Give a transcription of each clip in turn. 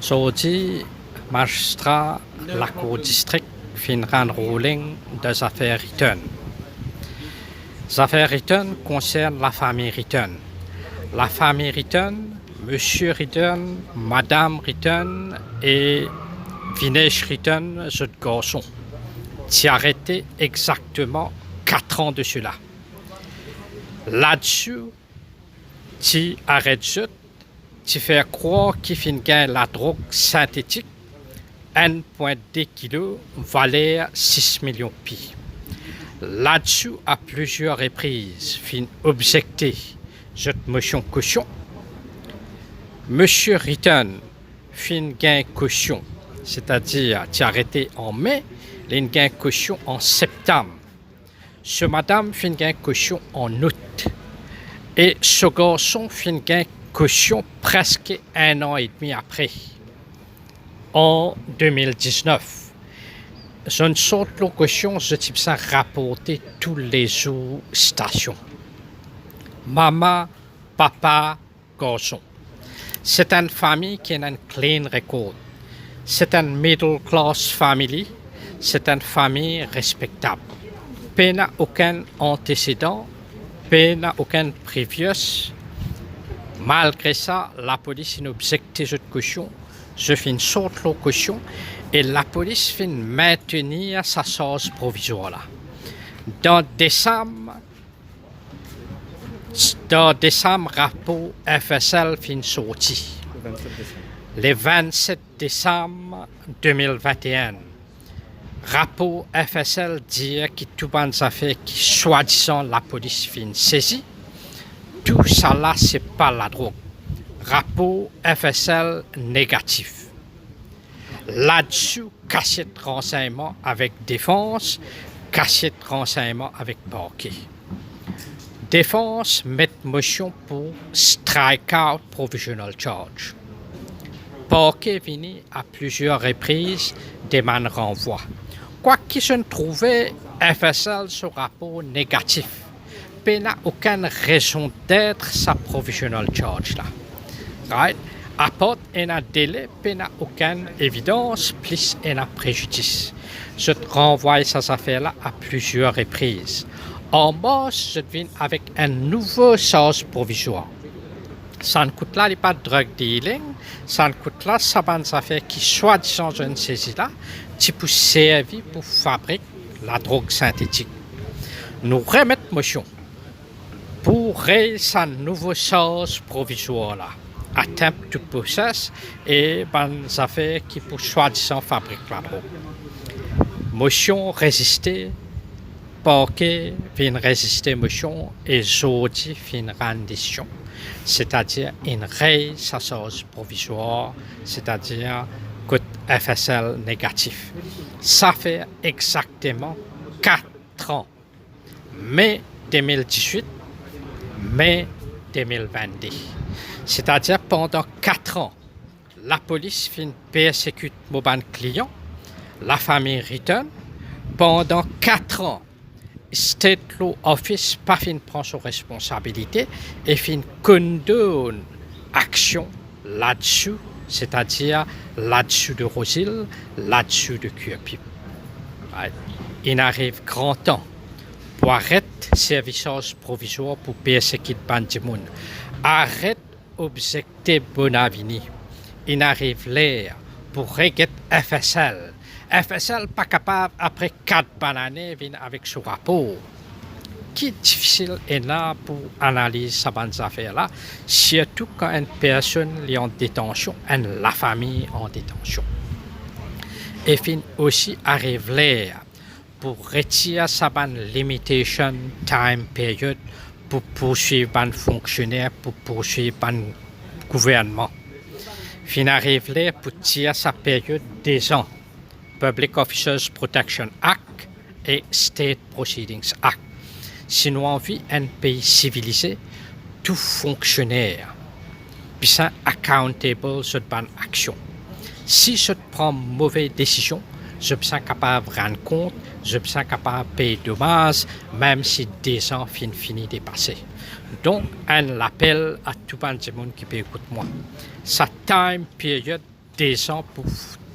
Saudi, magistrat, la cour district, fin rendre ruling des affaires Return. Les affaires Return concernent la famille Return. La famille Return, Monsieur Return, Madame Return et Vinesh Return, ce garçon, qui a arrêté exactement 4 ans de cela. Là-dessus, qui arrête ce qui fait croire qu'il finit la drogue synthétique 1,2 kg valait 6 millions de pi. Là-dessus, à plusieurs reprises, fin objecté cette motion caution. Monsieur Return fin gain caution, c'est-à-dire qui arrêté en mai, il gain caution en septembre. Ce madame fin gain caution en août. Et ce garçon fin gain caution presque 1 an et demi après, en 2019. C'est une sorte de caution, je type ça rapporté tous les jours stations. Maman, papa, garçon. C'est une famille qui a un clean record. C'est une middle class family. C'est une famille respectable. Pas n'a aucun antécédent, pas n'a aucun previous. Malgré ça, la police a objecté cette caution. Je fais une sorte de caution et la police fait maintenir sa charge provisoire là. Dans décembre, rapport FSL fin sorti. Le 27 décembre 2021. Rapport FSL dit que tout le monde affaires qui soi-disant la police fin saisie. Tout ça là, c'est pas la drogue. Rapport FSL négatif. Là-dessus, cachette renseignement avec défense, cachette renseignement avec parquet. Défense met motion pour strike-out provisional charge. Parquet venu à plusieurs reprises demande renvoi. Quoi qu'il se trouvait, FSL ce rapport négatif. Il n'a aucune raison d'être sa provisional charge là. Right? Apporte un délai, il n'a aucune évidence, plus un préjudice. Je renvoie ces affaires-là à plusieurs reprises. En mars, je viens avec un nouveau charge provisoire. Ça ne coûte là pas de drug dealing, ça ne coûte là ça va des affaires qui soi-disant une saisie là, qui peut servir pour fabriquer la drogue synthétique. Nous remettons motion pour réaliser un nouveau charge provisoire là. Attempt to process et des affaires qui pour soi-disant fabriquer la drogue. Motion résister, parquet vient résister motion et jeudi vient rendition. C'est-à-dire une raise sa charge provisoire, c'est-à-dire coût FSL négatif. Ça fait exactement 4 ans. Mai 2018, mai 2022. C'est-à-dire pendant 4 ans, la police fin persécute mon client, la famille Return. Pendant 4 ans, State Law Office pas fin prend ses responsabilités et fin condamne action là-dessus, c'est-à-dire là-dessus de Rosil, là-dessus de QAPIP. Right. Il arrive grand temps pour arrêter services provisoires pour persécuter Bandimoun. Arrête objecter Bonavini. Il arrive l'air pour régler FSL. FSL pas capable, après 4 années, venir avec ce rapport. Qui est difficile est là pour analyser ces affaires-là, surtout quand une personne est en détention, la famille en détention. Et fin aussi arrive l'air pour retirer sa limitation time period pour poursuivre un fonctionnaire, pour poursuivre un gouvernement. Fin arrive l'air pour tirer sa période des ans. Public Officers Protection Act et State Proceedings Act. Si nous envie un pays civilisé, tout fonctionnaire puisse être accountable sur une action. Si je prends une mauvaise décision, je suis capable de rendre compte, je suis capable de payer dommages, même si 2 ans fini de passer. Donc, un appel à tout le monde qui peut écouter moi. Sa time period 2 ans pour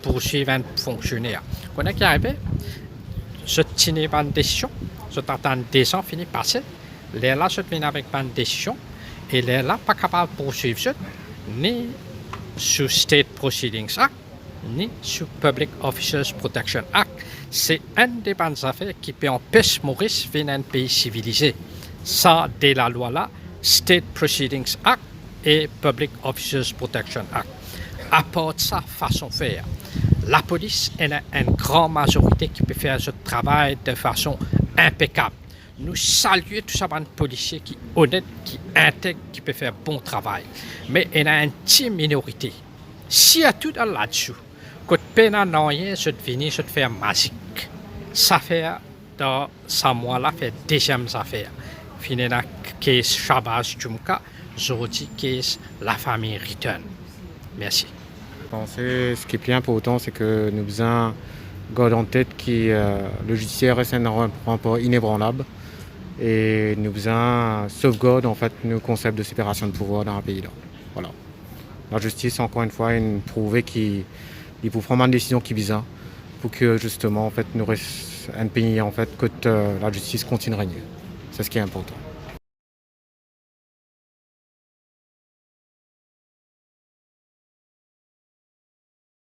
poursuivre un fonctionnaire. Qu'on a qui arrivé, je tenais pas une décision, je t'attends 2 ans, fini passer, les là, je viens avec une décision, et les là, pas capable de poursuivre ça, ni sous State Proceedings Act, ni sous Public Officers Protection Act. C'est une des bonnes affaires qui peut empêcher Maurice de un pays civilisé. Ça, dès la loi là, State Proceedings Act et Public Officers Protection Act. À part de ça, façon de faire. La police a une grande majorité qui peut faire ce travail de façon impeccable. Nous saluons tous ces policiers qui sont honnêtes, qui intègres, qui peuvent faire bon travail. Mais il y a une petite minorité. S'il y a tout là-dessous, que peine à rien, je devine, je faire magique. Ça fait, dans ce mois-là, fait deuxième affaire. Finalement, case Shabazz Jumka, aujourd'hui, case la famille Return. Merci. Ce qui est bien important, c'est que nous avons garder en tête que le judiciaire reste un rapport inébranlable et nous avons sauvegarde en fait nos concepts de séparation de pouvoir dans un pays là. Voilà. La justice, encore une fois, une prouvé qu'il faut prendre une décision qui vise pour que justement en fait nous reste un pays en fait que la justice continue à régner. C'est ce qui est important.